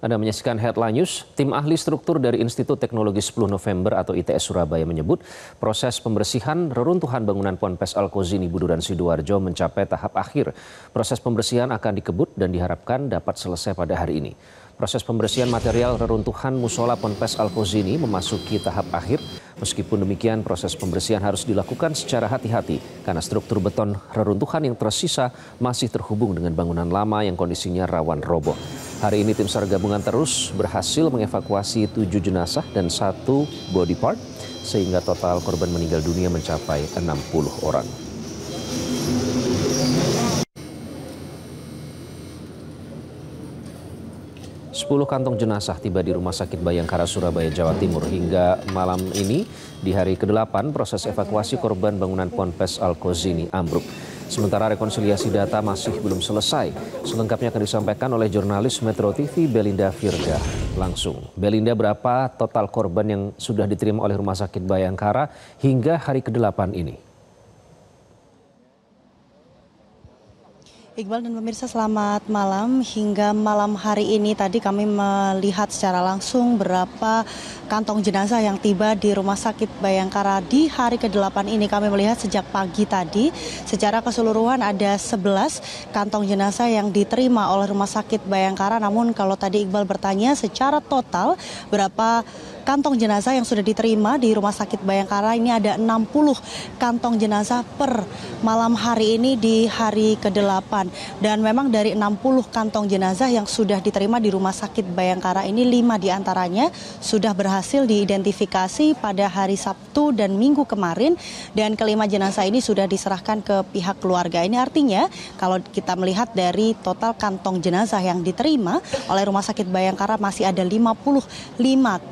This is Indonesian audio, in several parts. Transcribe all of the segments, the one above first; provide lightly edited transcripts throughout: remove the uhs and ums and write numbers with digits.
Anda menyaksikan Headline News. Tim ahli struktur dari Institut Teknologi 10 November atau ITS Surabaya menyebut proses pembersihan reruntuhan bangunan Ponpes Al-Kozini Buduran Sidoarjo mencapai tahap akhir. Proses pembersihan akan dikebut dan diharapkan dapat selesai pada hari ini. Proses pembersihan material reruntuhan musola Ponpes Al-Kozini memasuki tahap akhir. Meskipun demikian, proses pembersihan harus dilakukan secara hati-hati karena struktur beton reruntuhan yang tersisa masih terhubung dengan bangunan lama yang kondisinya rawan roboh. Hari ini tim SAR gabungan terus berhasil mengevakuasi 7 jenazah dan 1 body part sehingga total korban meninggal dunia mencapai 60 orang. Sepuluh kantong jenazah tiba di Rumah Sakit Bayangkara, Surabaya, Jawa Timur. Hingga malam ini, di hari ke-8, proses evakuasi korban bangunan Ponpes Al-Kozini ambruk. Sementara rekonsiliasi data masih belum selesai. Selengkapnya akan disampaikan oleh jurnalis Metro TV Belinda Firda langsung. Belinda, berapa total korban yang sudah diterima oleh Rumah Sakit Bayangkara hingga hari ke-8 ini? Iqbal dan pemirsa, selamat malam. Hingga malam hari ini tadi kami melihat secara langsung berapa kantong jenazah yang tiba di Rumah Sakit Bayangkara di hari ke-8 ini. Kami melihat sejak pagi tadi secara keseluruhan ada 11 kantong jenazah yang diterima oleh Rumah Sakit Bayangkara. Namun kalau tadi Iqbal bertanya secara total berapa kantong jenazah yang sudah diterima di Rumah Sakit Bayangkara, ini ada 60 kantong jenazah per malam hari ini di hari ke-8. Dan memang dari 60 kantong jenazah yang sudah diterima di Rumah Sakit Bayangkara ini, 5 diantaranya sudah berhasil diidentifikasi pada hari Sabtu dan Minggu kemarin. Dan kelima jenazah ini sudah diserahkan ke pihak keluarga. Ini artinya kalau kita melihat dari total kantong jenazah yang diterima oleh Rumah Sakit Bayangkara masih ada 55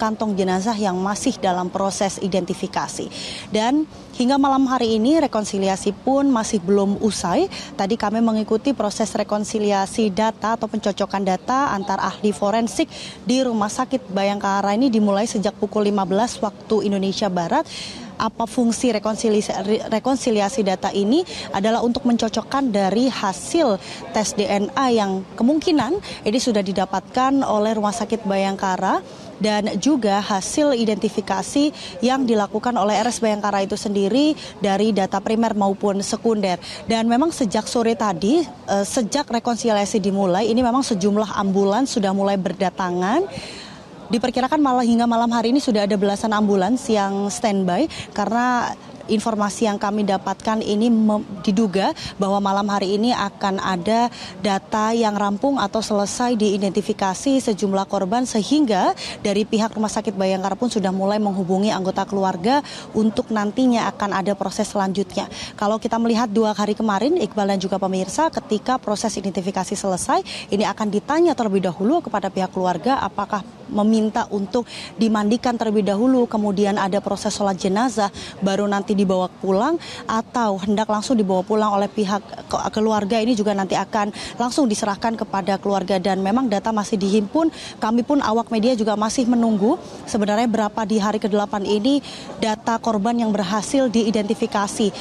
kantong jenazah yang masih dalam proses identifikasi. Dan hingga malam hari ini rekonsiliasi pun masih belum usai. Tadi kami mengikuti proses rekonsiliasi data atau pencocokan data antar ahli forensik di Rumah Sakit Bayangkara ini dimulai sejak pukul 15 waktu Indonesia Barat. Apa fungsi rekonsiliasi data ini adalah untuk mencocokkan dari hasil tes DNA yang kemungkinan ini sudah didapatkan oleh Rumah Sakit Bayangkara dan juga hasil identifikasi yang dilakukan oleh RS Bayangkara itu sendiri dari data primer maupun sekunder. Dan memang sejak sore tadi, sejak rekonsiliasi dimulai, ini memang sejumlah ambulans sudah mulai berdatangan. Diperkirakan malah hingga malam hari ini sudah ada belasan ambulans yang standby karena informasi yang kami dapatkan ini diduga bahwa malam hari ini akan ada data yang rampung atau selesai diidentifikasi sejumlah korban sehingga dari pihak Rumah Sakit Bayangkara pun sudah mulai menghubungi anggota keluarga untuk nantinya akan ada proses selanjutnya. Kalau kita melihat 2 hari kemarin, Iqbal dan juga pemirsa, ketika proses identifikasi selesai, ini akan ditanya terlebih dahulu kepada pihak keluarga apakah meminta untuk dimandikan terlebih dahulu, kemudian ada proses sholat jenazah, baru nanti dibawa pulang atau hendak langsung dibawa pulang oleh pihak keluarga. Ini juga nanti akan langsung diserahkan kepada keluarga dan memang data masih dihimpun. Kami pun awak media juga masih menunggu sebenarnya berapa di hari ke-8 ini data korban yang berhasil diidentifikasi.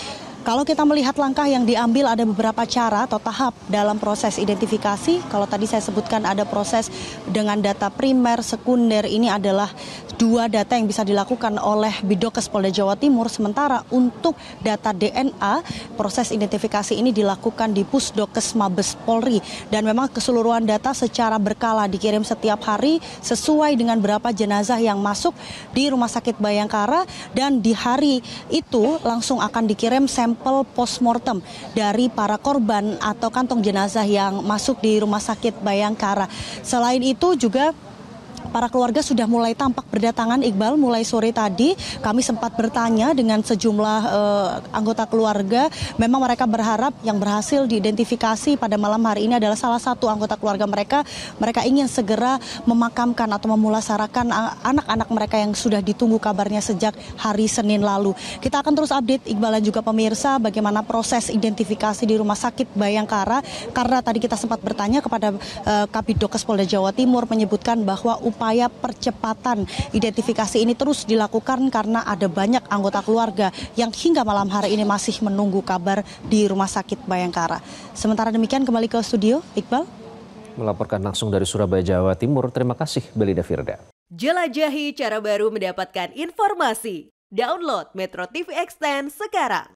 Kalau kita melihat langkah yang diambil ada beberapa cara atau tahap dalam proses identifikasi. Kalau tadi saya sebutkan ada proses dengan data primer, sekunder, ini adalah 2 data yang bisa dilakukan oleh Bidokes Polda Jawa Timur. Sementara untuk data DNA, proses identifikasi ini dilakukan di Pusdokes Mabes Polri. Dan memang keseluruhan data secara berkala dikirim setiap hari sesuai dengan berapa jenazah yang masuk di Rumah Sakit Bayangkara. Dan di hari itu langsung akan dikirim sampel postmortem dari para korban atau kantong jenazah yang masuk di Rumah Sakit Bayangkara. Selain itu juga para keluarga sudah mulai tampak berdatangan, Iqbal. Mulai sore tadi kami sempat bertanya dengan sejumlah anggota keluarga. Memang mereka berharap yang berhasil diidentifikasi pada malam hari ini adalah salah satu anggota keluarga mereka. Mereka ingin segera memakamkan atau memulasarakan anak-anak mereka yang sudah ditunggu kabarnya sejak hari Senin lalu. Kita akan terus update, Iqbal dan juga pemirsa, bagaimana proses identifikasi di Rumah Sakit Bayangkara. Karena tadi kita sempat bertanya kepada Kabidokes Polda Jawa Timur menyebutkan bahwa upaya percepatan identifikasi ini terus dilakukan karena ada banyak anggota keluarga yang hingga malam hari ini masih menunggu kabar di Rumah Sakit Bayangkara. Sementara demikian kembali ke studio, Iqbal. Melaporkan langsung dari Surabaya, Jawa Timur. Terima kasih, Belida Firda. Jelajahi cara baru mendapatkan informasi. Download Metro TV Extend sekarang.